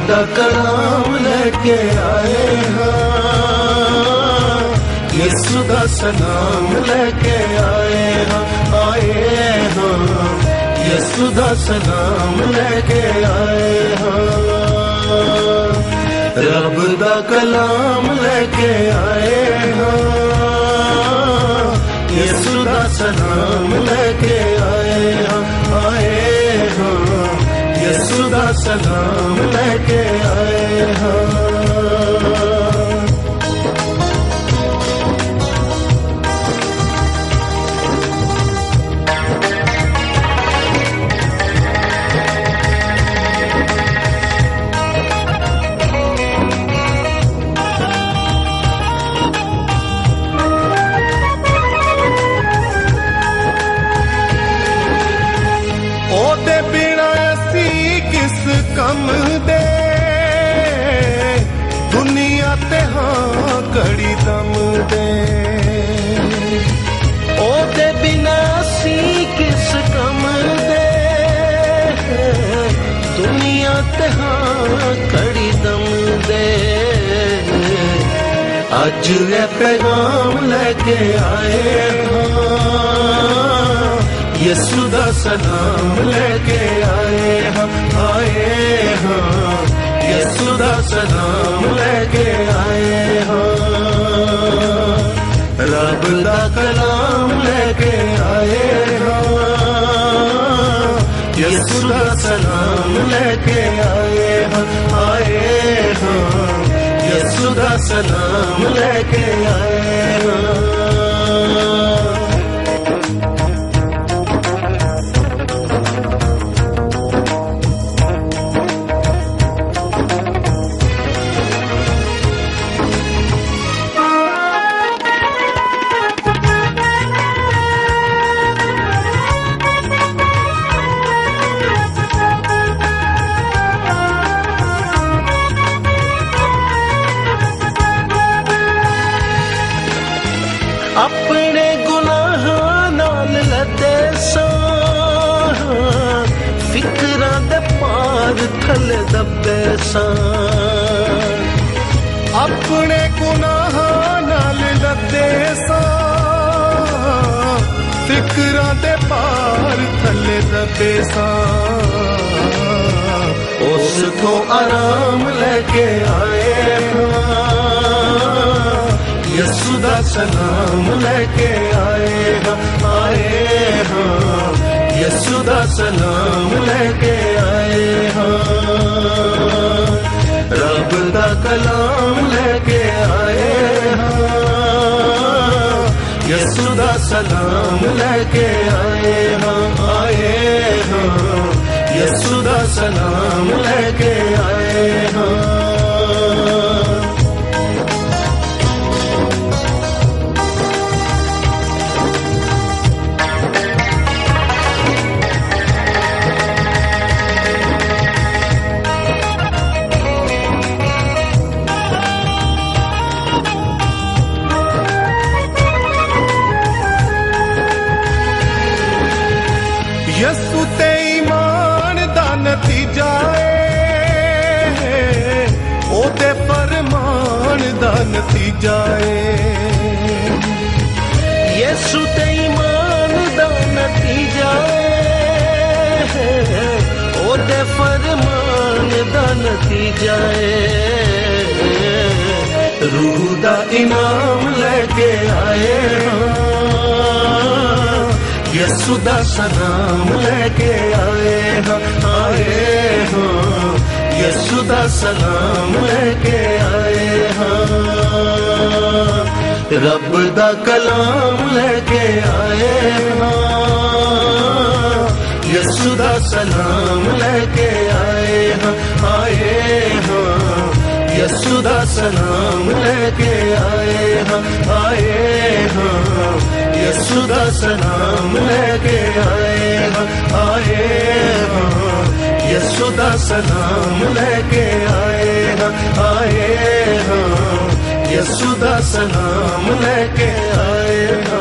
दा कलाम लेके आए हाँ, यीशु दा सलाम लेके आए हाँ, यीशु दा सलाम लेके आए हाँ। रब दा कलाम लेके आए हाँ, यीशु दा सलाम लेके आए हाँ, यीशु दा सलाम लेके आए हाँ। कम दे दुनिया ते हाँ कड़ी दम दे, ओदे बिना सी किस कम दे दुनिया ते हाँ कड़ी दम दे। अज ये पैगाम लेके आए हाँ, यीशु दा सलाम लेके आए हाँ, यीशु दा सलाम लेके आए हाँ। रब दा कलाम लेके आए हाँ, यीशु दा सलाम लेके आए हाँ, यीशु दा सलाम लेके आए हाँ। अपने गुनाह नाल लदे सां, फिकरां दे पार थले दबे सां। अपने गुनाह नाल लदे सां, फिकरां दे पार थले दबे सां। उस को आराम लेके आए हाँ, यीशु दा सलाम लेके आए हाँ, यीशु दा सलाम लेके आए हाँ। रब दा कलाम लेके आए हाँ, यीशु दा सलाम लेके आए हाँ, यीशु दा सलाम लेके आए हाँ। यीशु ते ईमान दा नतीजा है, ओदे फरमान दा नतीजा है। यीशु ते ईमान दा नतीजा है, ओदे फरमान दा नतीजा है। रूह दा इनाम लेके आए हाँ, यीशु दा सलाम लेके आए हाँ, यीशु दा सलाम लेके आए हाँ। रब दा कलाम लेके आए हाँ, यीशु दा सलाम लेके आए हाँ, यीशु दा सलाम लेके आए हाँ, यीशु दा सलाम लेके आए हाँ, यीशु दा सलाम लेके आए हाँ, यीशु दा सलाम लेके आए हाँ।